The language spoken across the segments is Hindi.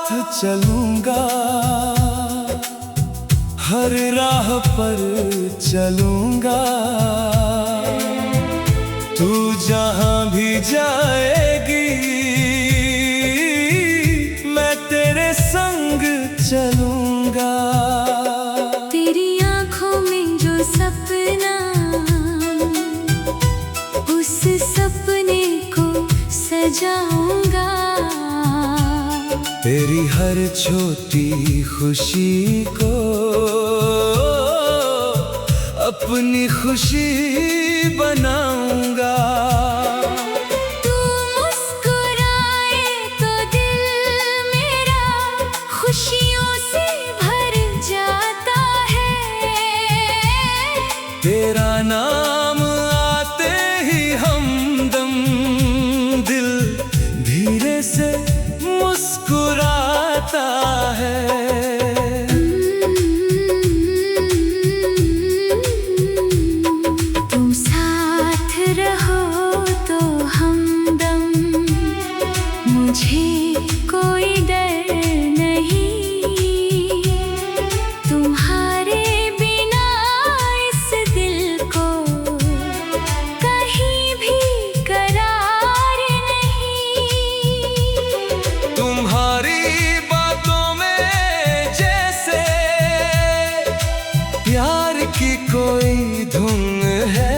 चलूंगा, हर राह पर चलूंगा। तू जहां भी जाएगी मैं तेरे संग चलूंगा। तेरी आंखों में जो सपना, उस सपने को सजाऊंगा। तेरी हर छोटी खुशी को अपनी खुशी बनाऊंगा। तू मुस्कुराए तो दिल मेरा खुशियों से भर जाता है। तेरा नाम आते ही हमदम दिल धीरे से मुस्कुराता है। तुम साथ रहो तो हमदम, मुझे कोई डर नहीं। तुम्हारे बिना इस दिल को कहीं भी करार नहीं। तुम्हारी बातों में जैसे प्यार की कोई धुन है।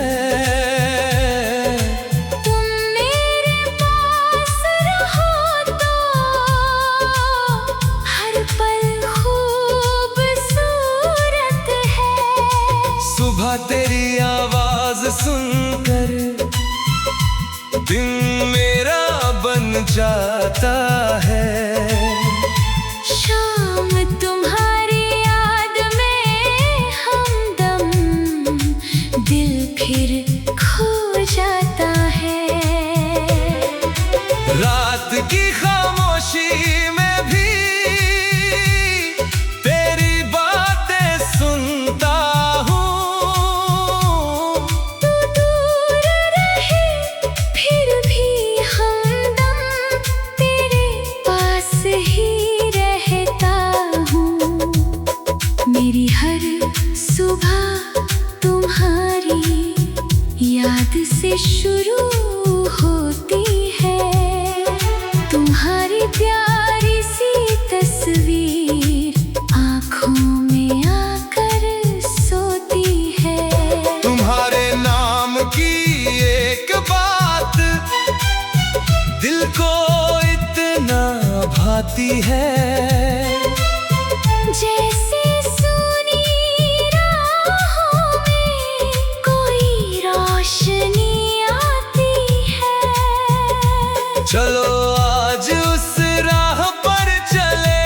तुम मेरे पास रहो तो हर पल खूबसूरत है। सुबह तेरी आवाज सुनकर दिन मेरा बन जाता है। शाम तुम्हारी याद में हमदम दिल फिर खो जाता है। रात की खामोशी में भी तेरी बातें सुनता हूँ। तू दूर रहे फिर भी हमदम तेरे पास ही रहता हूँ। मेरी हर सुबह तुम्हारी याद से शुरू होती है। तुम्हारी प्यारी सी तस्वीर आँखों में आकर सोती है। तुम्हारे नाम की एक बात दिल को इतना भाती है। जैसे सुनी राहों में कोई रोशनी आती है। चलो आज उस राह पर चले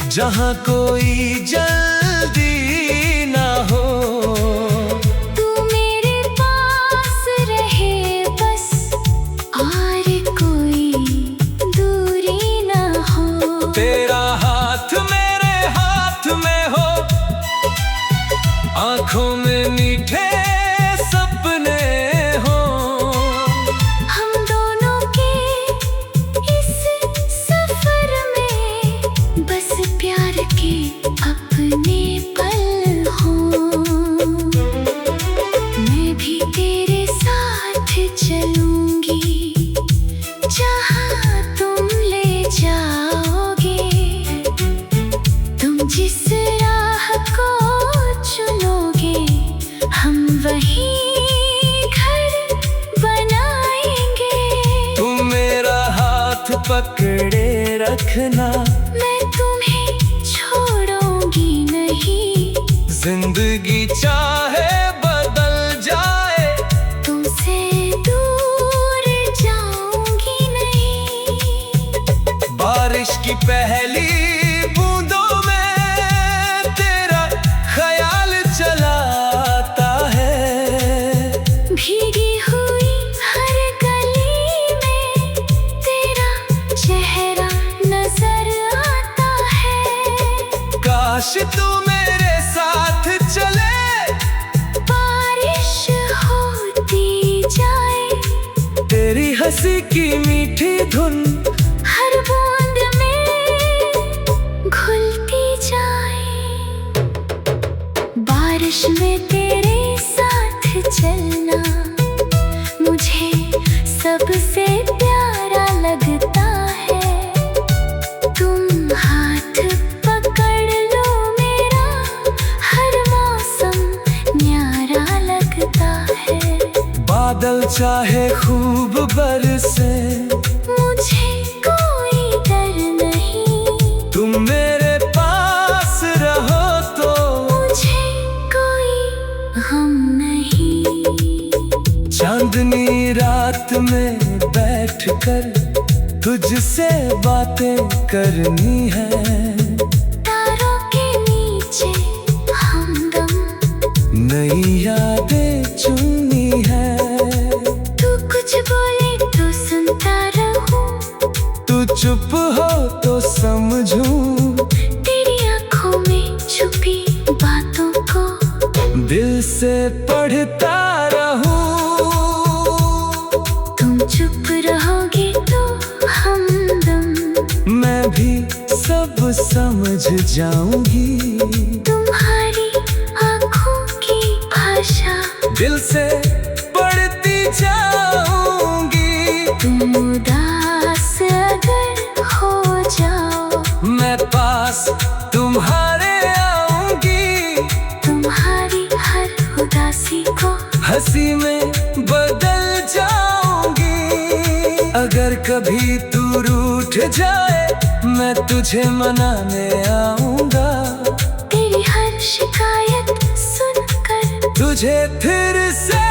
जहाँ कोई जल्दी ना हो। तू मेरे पास रहे बस और कोई दूरी ना हो। तेरा हाथ मेरे हाथ में हो, आँखों में मीठे सपने हो। हम दोनों के इस सफर में बस प्यार के अपने पल हों। मैं भी तेरे साथ चलूंगी जहाँ तुम ले जाओगे। तुम जिस राह को चुनोगे हम वहीं घर बनाएंगे। तुम मेरा हाथ पकड़े रखना, मैं तुम्हें छोड़ूंगी नहीं। जिंदगी चाहे बदल जाए तुमसे दूर जाऊंगी नहीं। बारिश की पहली बूंदों में तेरा ख्याल चलाता है। भीगी हुई हर गली में तेरा चेहरा नजर आता है। काश तू मेरे साथ चले, बारिश होती जाए। तेरी हंसी की मीठी धुन हर बूंद में में तेरे साथ चलना मुझे सबसे प्यारा लगता है। तुम हाथ पकड़ लो मेरा, हर मौसम न्यारा लगता है। बादल चाहे खूब बरसे, मुझे कोई डर नहीं। तुम मेरे पास रहो तो मुझे कोई गम नहीं। चांदनी रात में बैठकर तुझसे बातें करनी है। तारों के नीचे हमदम नई यादें चुननी है। तू कुछ बोले तो सुनता रहूं, तू चुप हो तो समझूं। तेरी आंखों में छुपी बातों को दिल से पढ़ता रहूं। तुम चुप रहोगे तो हमदम मैं भी सब समझ जाऊंगी। तुम्हारी आंखों की भाषा दिल से पढ़ती जाऊंगी। तुम उदास अगर हो जाओ, मैं पास तुम्हारे आऊंगी। तुम्हारी हर उदासी को हंसी में बदल जाऊंगी। अगर कभी तू रूठ जाए, मैं तुझे मनाने आऊंगा। तेरी हर शिकायत सुनकर तुझे फिर से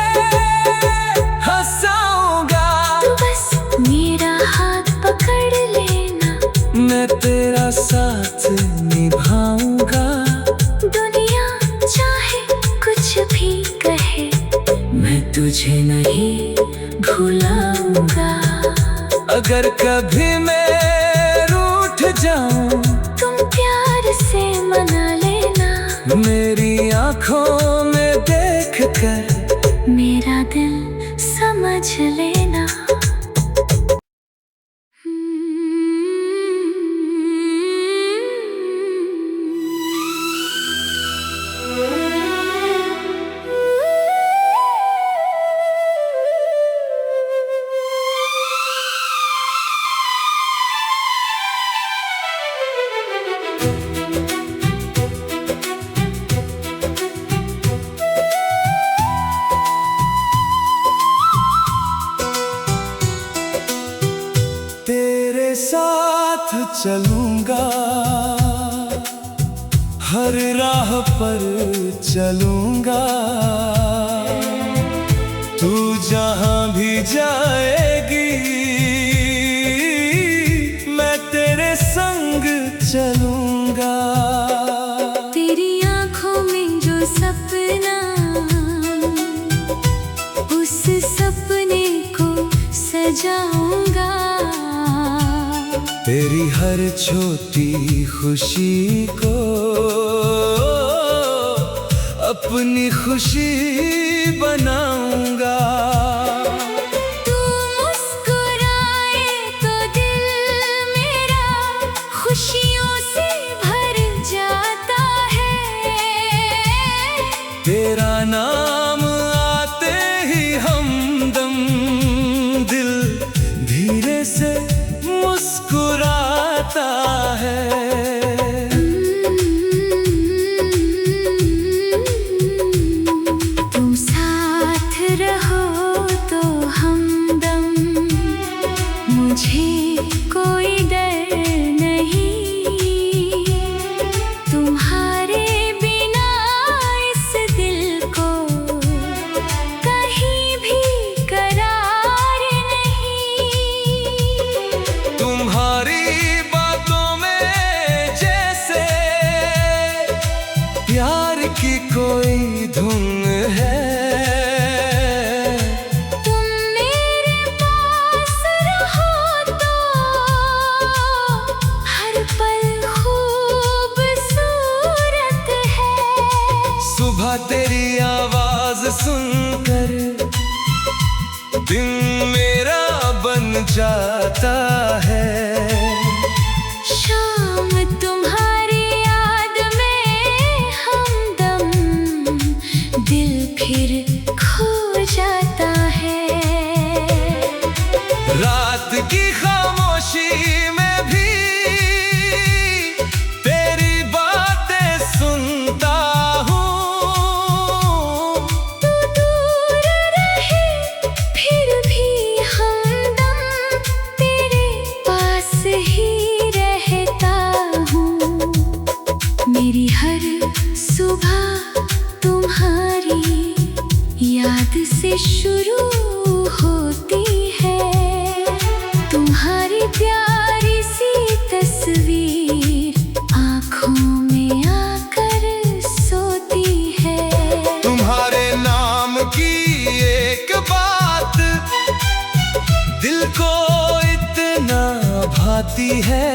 हंसाऊंगा। तू बस मेरा हाथ पकड़ लेना, मैं तेरा साथ निभाऊंगा। दुनिया चाहे कुछ भी कहे, मैं तुझे नहीं भुलाऊंगा। अगर कभी मैं रूठ जाऊं, तुम प्यार से मना लेना। मेरी आंखों में देख कर मेरा दिल समझ लेना। तेरे साथ चलूंगा, हर राह पर चलूंगा। तू जहां भी जाएगी, मैं तेरे संग चलूंगा। तेरी आंखों में जो सपना, उस सपने को सजाऊंगा। तेरी हर छोटी खुशी को अपनी खुशी बनाऊंगा। तू मुस्कुराए तो दिल मेरा खुशियों से भर जाता है। तेरा नाम आते ही हमदम दिल धीरे से मुस्कुराता है। तुम साथ रहो तो हमदम मुझे कोई डर नहीं। तुम्हारे बिना इस दिल को कहीं भी करार नहीं। तुम्हारी बातों में जैसे प्यार की कोई धुन है। तुम मेरे पास रहो तो हर पल खूबसूरत है। सुबह तेरी आवाज सुनकर दिन मेरा बन जाता है। शाम तुम्हारी याद में हमदम खामोशी में भी तेरी बातें सुनता हूँ। तू दूर रहे फिर भी हमदम तेरे पास ही रहता हूँ। मेरी हर सुबह तुम्हारी याद से शुरू होती है। तुम्हारी प्यारी सी तस्वीर आँखों में आकर सोती है। तुम्हारे नाम की एक बात दिल को इतना भाती है।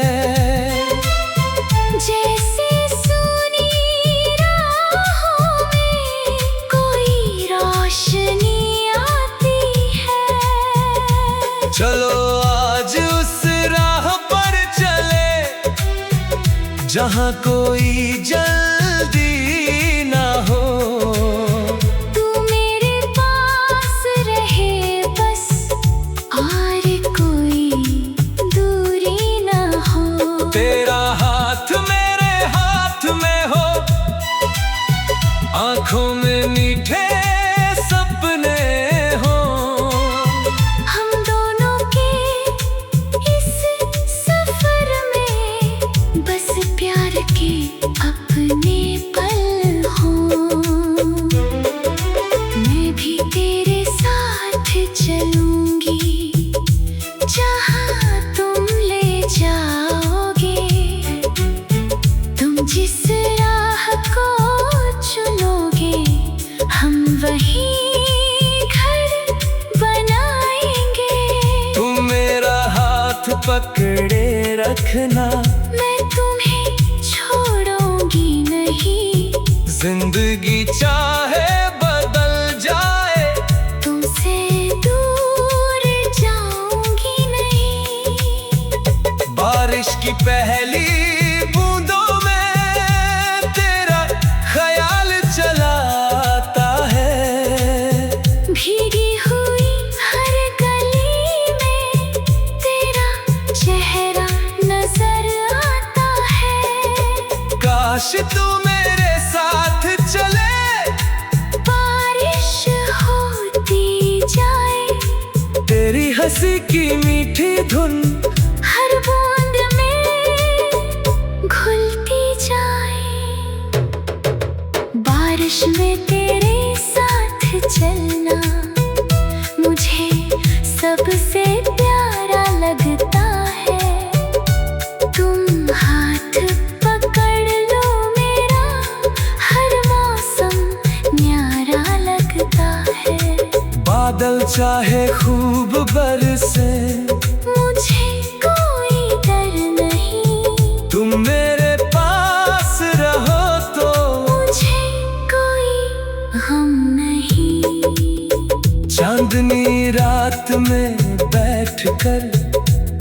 जैसे सुनी राहों में कोई रोशनी आती है। चलो आज उस राह पर चले जहाँ कोई जल्दी ना हो। तू मेरे पास रहे बस और कोई दूरी ना हो। तेरा हाथ मेरे हाथ में हो, आँखों में मीठे सपने हो। हम दोनों के इस सफर में बस प्यार के अपने पल हों। मैं भी तेरे साथ चलूंगी जहाँ तुम ले जाओगे। तुम जिस राह को चुनोगे हम वहीं घर बनाएंगे। तुम मेरा हाथ पकड़े रखना, मैं तुम्हें छोड़ूंगी नहीं। जिंदगी चाहे बदल जाए तुमसे दूर जाऊंगी नहीं। बारिश की पहली बूंदों में तेरा ख्याल चलाता है। भीगी हुई हर गली में तेरा चेहरा नजर आता है। काश तू मेरे साथ चले, बारिश होती जाए तेरी हंसी की मीठी धुन हर बूंद में घुलती जाए। बारिश में तेरे साथ चलना मुझे सबसे प्यारा लगता है। तुम हाथ पकड़ लो मेरा, हर मौसम न्यारा लगता है। बादल चाहे खूब बरसे मुझे कोई डर नहीं। तुम मेरे पास रहो तो मुझे कोई गम नहीं। चांदनी रात में बैठकर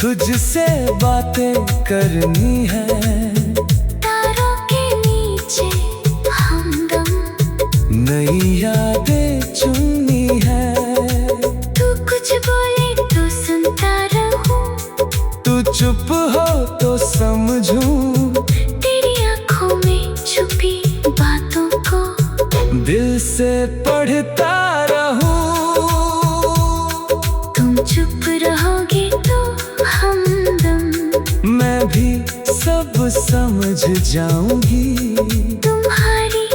तुझसे बातें करनी है। तारों के नीचे हमदम नई यादें चुननी है। तू कुछ बोले तो सुनता रहूं। तू चुप हो तो समझूं, तेरी आंखों में छुपी बातों को दिल से पढ़ता रहूं। तुम चुप रहोगे तो हमदम मैं भी सब समझ जाऊंगी। तुम्हारी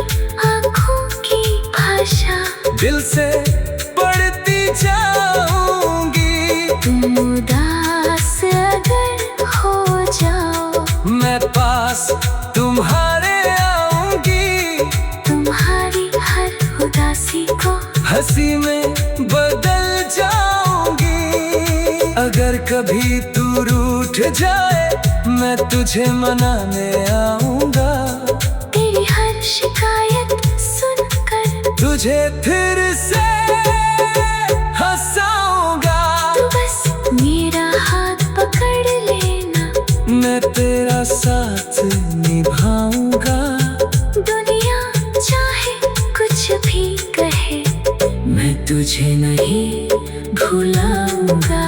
आंखों की भाषा दिल से पढ़ती जाऊंगी। तुम उदास अगर हो जाओ मैं पास तुम्हारे आऊंगी। तुम्हारी हर उदासी को हंसी में बदल जाऊंगी। अगर कभी तू रूठ जाए मैं तुझे मनाने आऊंगा। तेरी हर शिकायत सुनकर तुझे फिर से हंसाऊंगा। तू बस मेरा हाथ पकड़ लेना, मैं तेरा साथ निभाऊंगा। दुनिया चाहे कुछ भी कहे मैं तुझे नहीं भुलाऊंगा।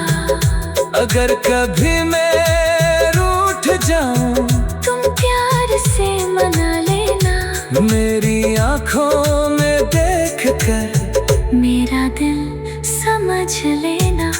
अगर कभी मैं जाऊं, तुम प्यार से मना लेना। मेरी आंखों में देख कर मेरा दिल समझ लेना।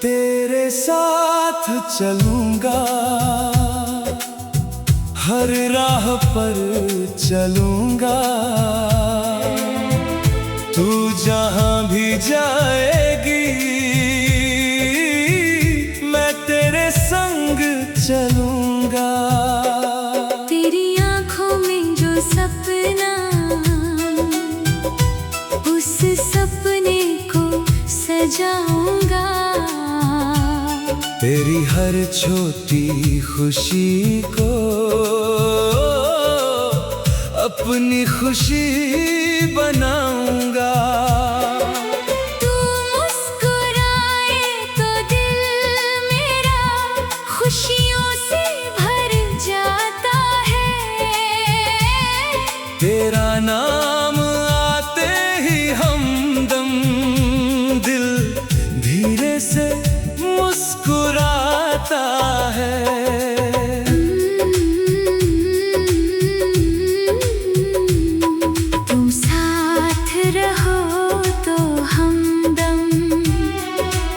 तेरे साथ चलूंगा, हर राह पर चलूंगा, तू जहां भी जाएगी मैं तेरे संग चलूंगा। तेरी आंखों में जो सपना, उस सपने को सजाऊंगा। तेरी हर छोटी खुशी को अपनी खुशी बनाऊंगा। तू मुस्कुराए तो दिल मेरा खुशियों से भर जाता है। तेरा नाम आते ही हमदम दिल धीरे से मुस्कुराता है। तुम साथ रहो तो हमदम,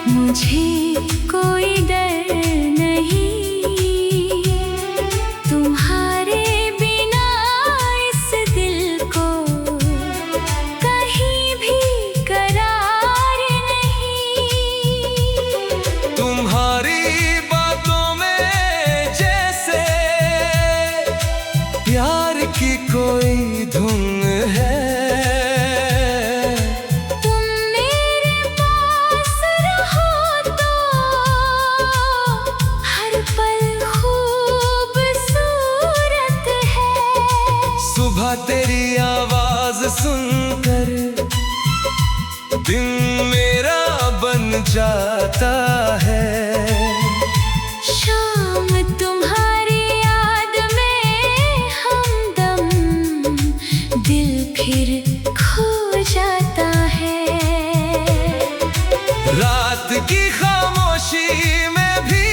मुझे कोई डर नहीं। तुम्हारे बिना इस दिल को कहीं भी करार नहीं। तुम्हारी बातों में जैसे प्यार की कोई धुन है। तुम मेरे पास रहो तो हर पल खूबसूरत है। सुबह तेरी आवाज सुनकर दिन मेरा बन जाता है। शाम तुम्हारी याद में हमदम दिल फिर खो जाता है। रात की खामोशी में भी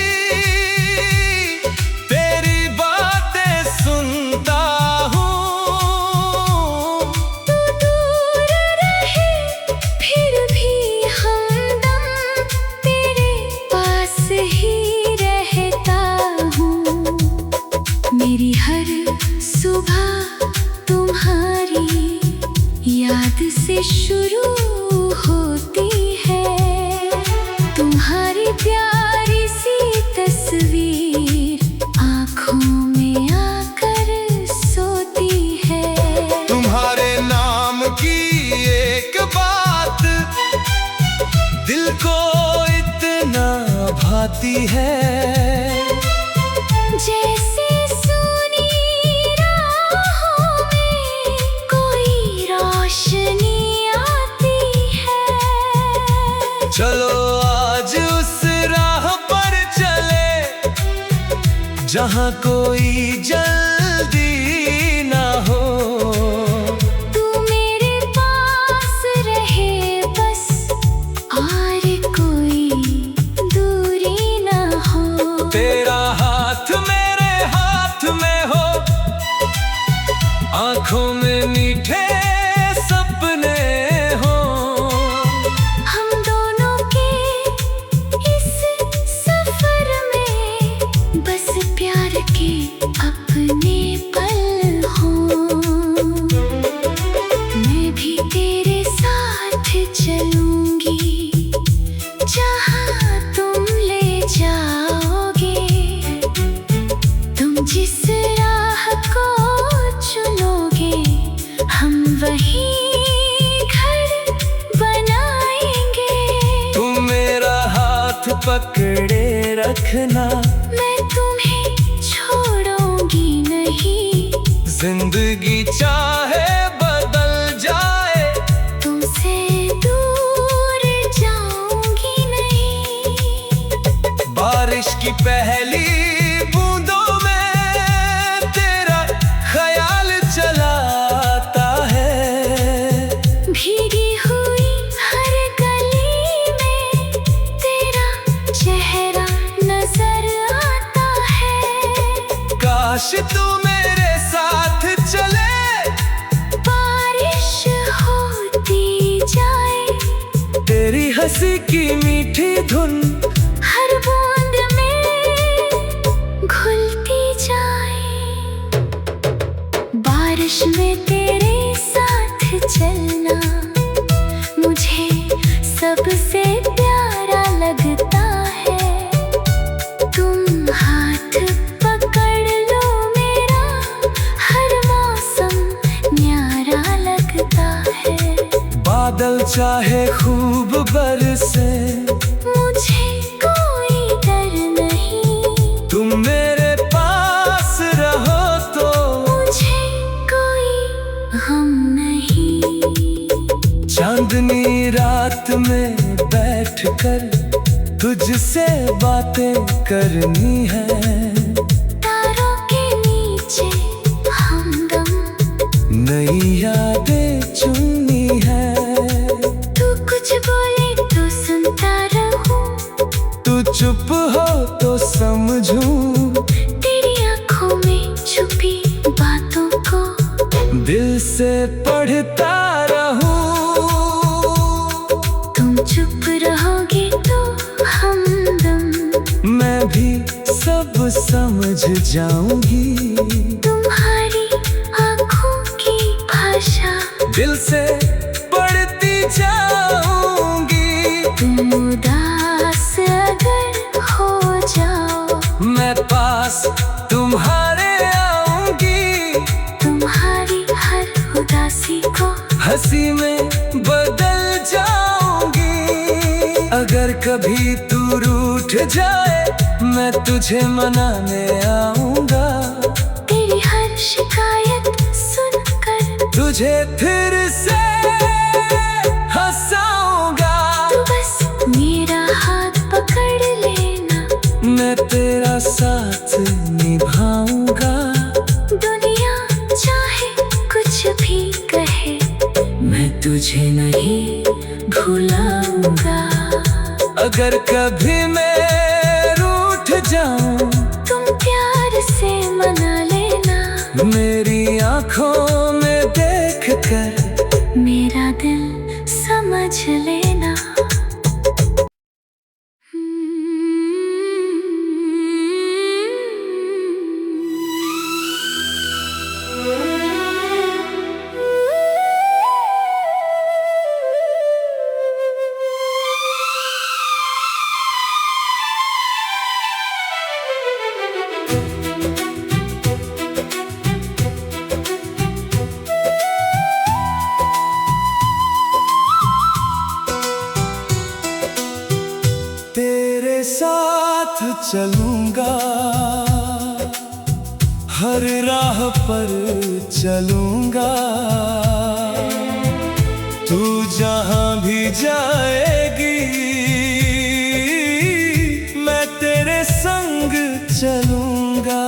तेरी बातें सुनता हूँ। तू दूर रहे फिर भी हमदम तेरे पास ही रहता हूँ। मेरी हर सुबह तुम्हारी याद से शुरू होती है। तुम्हारी प्यारी सी तस्वीर आँखों में आकर सोती है। तुम्हारे नाम की एक बात दिल को इतना भाती है। जैसे सुनी राहों में कोई रोशनी आती है। चलो आज उस राह पर चले जहाँ कोई जल्दी ना हो। तू मेरे पास रहे बस और कोई दूरी ना हो। तेरा हाथ मेरे हाथ में हो, आँखों में मीठे सपने हो। हम दोनों के इस सफर में बस प्यार के अपने पकड़े रखना, मैं तुम्हें छोड़ूंगी नहीं। जिंदगी चाहे बदल जाए, तुमसे दूर जाऊंगी नहीं। बारिश की पहली बूंदों में तेरा ख्याल चलाता है। भीगी हुई हर गली में तेरा चेहरा नजर आता है। काश तू मेरे साथ चले, बारिश होती जाए, तेरी हंसी की मीठी धुन हर बूंद में घुलती जाए। बारिश में तेरे साथ चलना मुझे सबसे प्यारा लगता है। तुम हाथ पकड़ लो मेरा, हर मौसम न्यारा लगता है। बादल चाहे खूब बरसे, मुझे कोई डर नहीं। तुम मेरे पास रहो तो मुझे कोई गम नहीं। चांदनी रात में बैठकर तुझसे बातें करनी है। तारों के नीचे हमदम नई यादें चुननी है। तू कुछ बोले तो सुनता रहूं, तू चुप हो तो समझूं, तेरी आंखों में छुपी बातों को दिल से पढ़ता रहूं। तुम चुप रहोगे तो हमदम मैं भी सब समझ जाऊंगी। तुम्हारी आंखों की भाषा दिल से पढ़ती जाऊंगी। तुम उदास अगर हो जाओ, मैं पास तुम्हारे आऊंगी। तुम्हारी हर उदासी को हंसी में बदल जाऊंगी। अगर कभी तू रूठ जाए, मैं तुझे मनाने आऊंगा। तेरी हर शिकायत सुनकर तुझे फिर से हंसाऊंगा। तू बस मेरा हाथ पकड़ लेना, मैं तेरा साथ निभाऊंगा। दुनिया चाहे कुछ भी कहे, मैं तुझे नहीं भुलाऊंगा। अगर कभी मैं रूठ जाऊं, तुम प्यार से मना लेना। मेरी आंखों में देख कर मेरा दिल समझ लेना। तेरे साथ चलूंगा, हर राह पर चलूंगा। तू जहां भी जाएगी, मैं तेरे संग चलूंगा।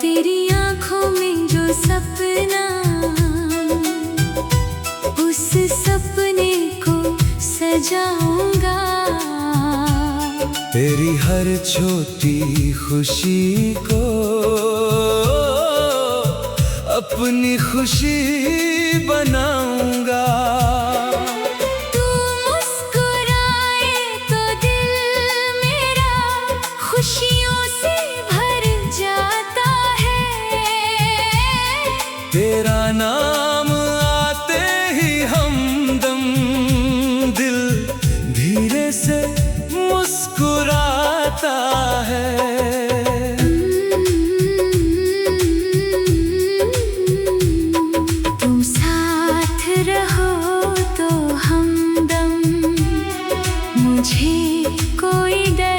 तेरी आंखों में जो सपना, उस सपने को सजाऊंगा। तेरी हर छोटी खुशी को अपनी खुशी बनाऊंगा। तू मुस्कुराए तो दिल मेरा खुशियों से भर जाता है। तेरा नाम आते ही हमदम दिल धीरे से मुस्कुराता है। तुम साथ रहो तो हमदम, मुझे कोई डर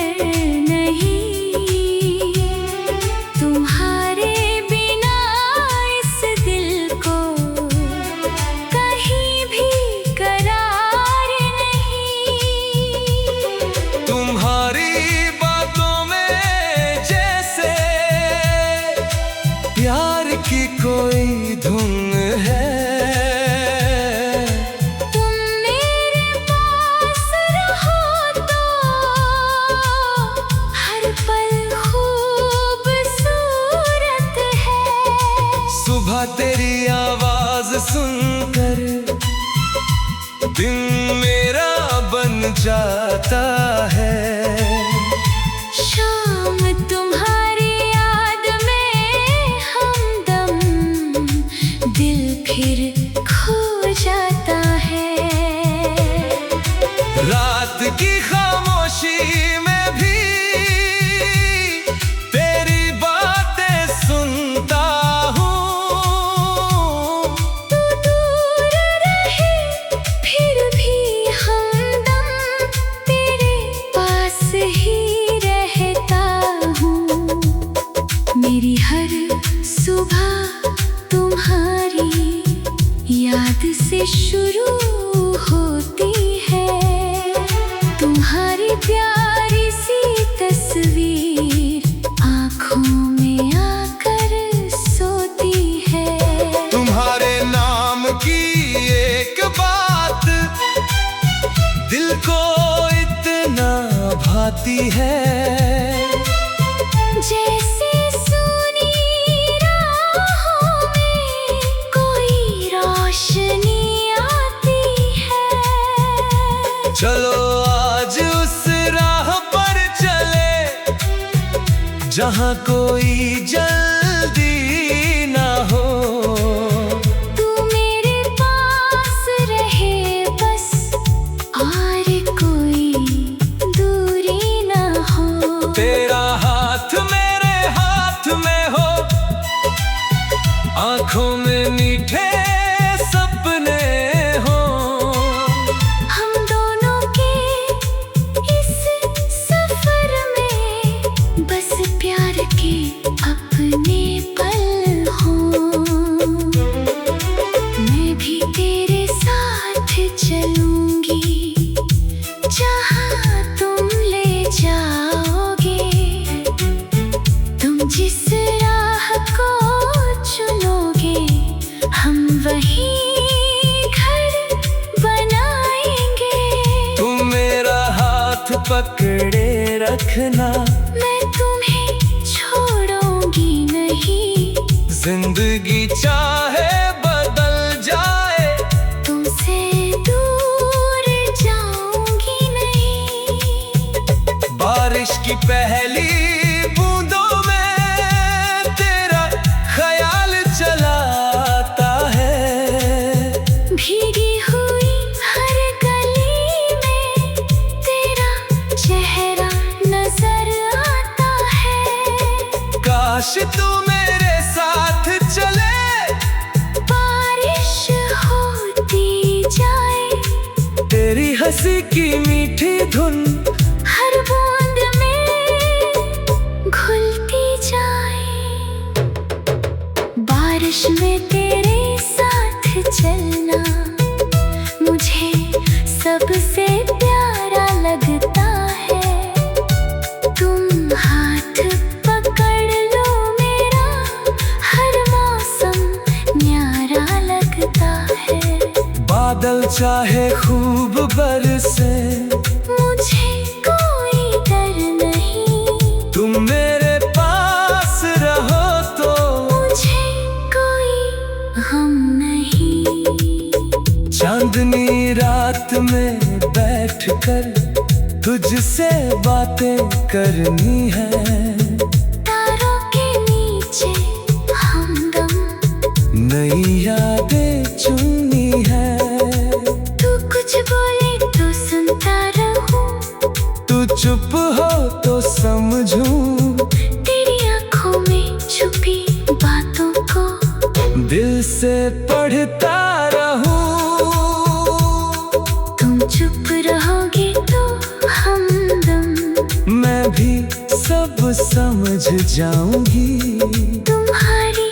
दिन मेरा बन जाता है। शाम तुम्हारी याद में हमदम, दिल फिर खो जाता है। रात की खामोशी में भी तेरी बातें सुनता हूँ। तू दूर रहे फिर भी हमदम, तेरे पास ही रहता हूँ। मेरी हर सुबह तुम्हारी याद से शुरू होती है। तुम्हारी प्यारी सी तस्वीर आँखों में आकर सोती है। तुम्हारे नाम की एक बात दिल को इतना भाती है। जैसे सुनी राहों में कोई रोशनी आती है। चलो आज उस राह पर चले जहाँ कोई जल्दी ना हो। तू मेरे पास रहे बस, और कोई दूरी ना हो। तेरा हाथ मेरे हाथ में हो, आँखों में मीठे सपने हो। हम दोनों के इस सफर में बस प्यार के अपने पल हों। मैं भी तेरे साथ चलूंगी जहाँ तुम ले जाओगे। तुम जिस राह को चुनोगे हम वही घर बनाएंगे। तुम मेरा हाथ पकड़े रखना, मैं तुम्हें छोड़ूंगी नहीं। जिंदगी चाहे बदल जाए, तुमसे दूर जाऊंगी नहीं। बारिश की पहली बूंदों में तेरा ख्याल चलाता है। भीगी हुई हर गली में तेरा चेहरा नजर आता है। काश तू मेरे साथ चले, बारिश होती जाए। तेरी हंसी की मीठी धुन हर बूंद में घुलती जाए। बारिश में तेरे साथ चलना मुझे सबसे प्यारा लगता है। तुम हाथ पकड़ लो मेरा, हर मौसम न्यारा लगता है। बादल चाहे खूब बरसे, मुझे कोई डर नहीं। तुम मेरे पास रहो तो मुझे कोई गम नहीं। चांदनी रात में बैठकर तुझसे बातें करनी है। तारों के नीचे हमदम, नई यादें चुननी है। तू कुछ बोले तो सुनता रहूं। तू चुप हो तो समझूं, तेरी आंखों में छुपी बातों को दिल से पढ़ता रहूं। तुम चुप रहोगे तो हमदम, मैं भी सब समझ जाऊंगी। तुम्हारी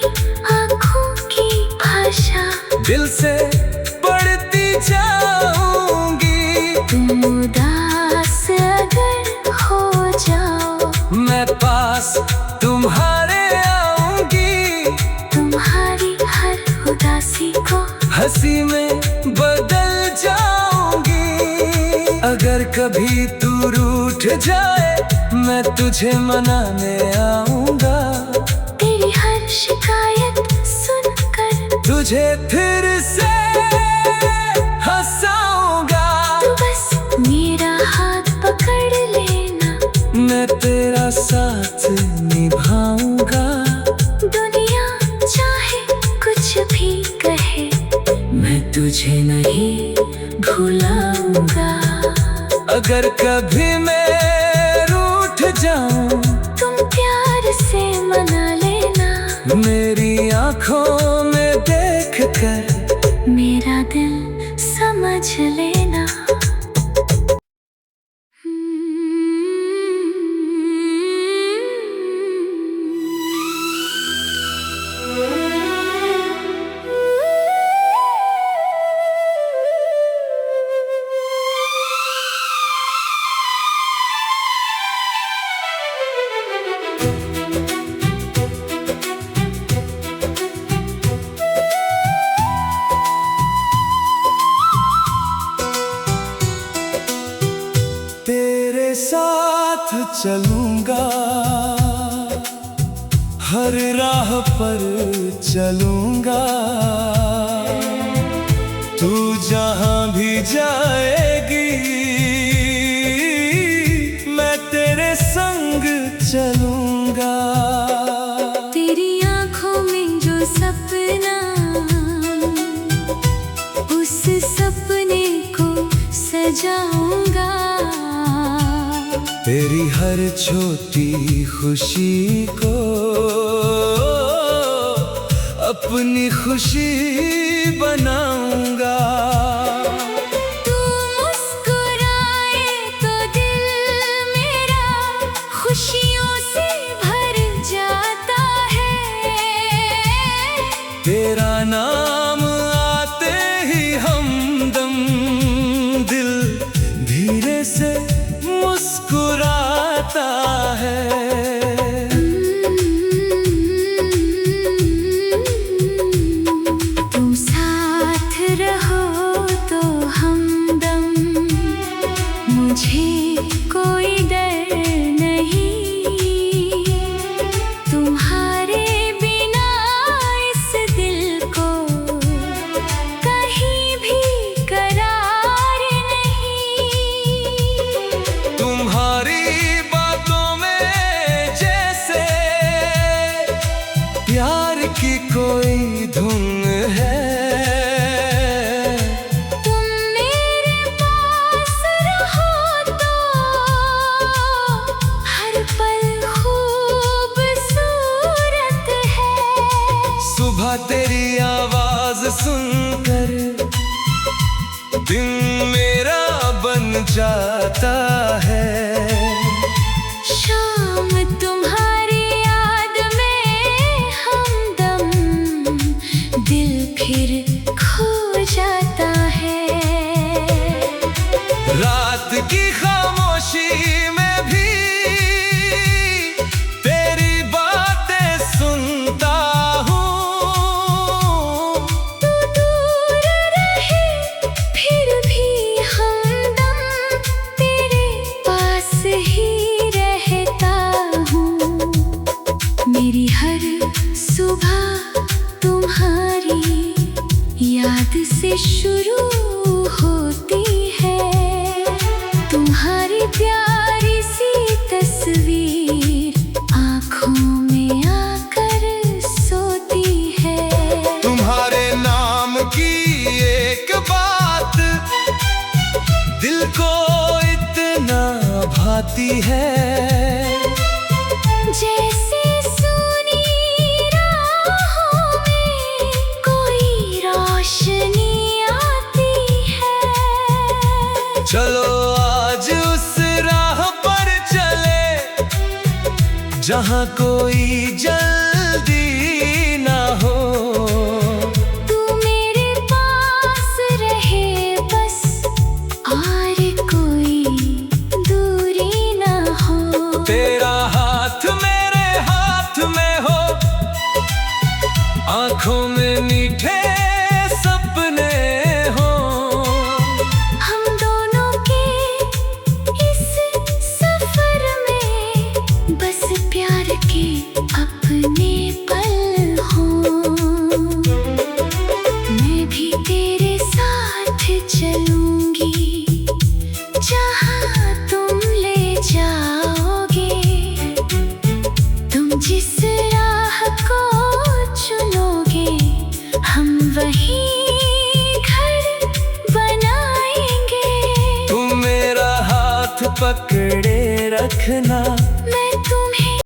आंखों की भाषा दिल से पढ़ती जाऊंगी। तुम उदास अगर हो जाओ, मैं पास तुम्हारे आऊंगी। तुम्हारी हर उदासी को हंसी में बदल जाऊंगी। अगर कभी तू रूठ जाए, मैं तुझे मनाने आऊंगा। तेरी हर शिकायत सुनकर तुझे फिर से हंसाऊंगा। मैं तेरा साथ निभाऊंगा। दुनिया चाहे कुछ भी कहे, मैं तुझे नहीं भुलाऊंगा। अगर कभी मैं रूठ जाऊं, तुम प्यार से मना लेना। मेरी आंखों में देख कर मेरा दिल समझ लेना। तेरे साथ चलूंगा, हर राह पर चलूंगा। तू जहां भी जाएगी, मैं तेरे संग चलूंगा। तेरी आंखों में जो सपना, उस सपने को सजाऊंगा। तेरी हर छोटी खुशी को अपनी खुशी बनाऊंगा। तू मुस्कुराए तो दिल मेरा खुशियों से भर जाता है। तेरा नाम आते ही हमदम दिल धीरे से मुस्कुराता है। तुम साथ रहो तो हमदम, मुझे कोई डर नहीं। तुम्हारे बिना इस दिल को कहीं भी करार नहीं। तुम्हारी बातों में जैसे प्यार की कोई धुन है। तुम मेरे पास रहो तो हर पल खूबसूरत है। सुबह तेरी आवाज सुनकर दिन मेरा बन जाता है। शाम तुम्हारी याद में हमदम दिल फिर खो जाता है। रात की खामोशी में भी तेरी बातें सुनता हूँ। तू दूर रहे फिर भी हमदम तेरे पास ही रहता हूँ। मेरी हर सुबह तुम्हारी याद से शुरू होती है। तुम्हारी प्यारी सी तस्वीर आँखों में आकर सोती है। तुम्हारे नाम की एक बात दिल को इतना भाती है। जैसे सुनी राहों में कोई रोशनी आती है। चलो आज उस राह पर चले जहाँ कोई जल्दी ना हो। तू मेरे पास रहे बस और कोई दूरी ना हो। तेरा हाथ मेरे हाथ में हो, आंखों में मीठे सपने हो। हम दोनों के इस सफर में बस प्यार के अपने पल हों। मैं भी तेरे साथ चलूंगी जहाँ तुम ले जाओगे। वही घर बनाएंगे। तुम मेरा हाथ पकड़े रखना,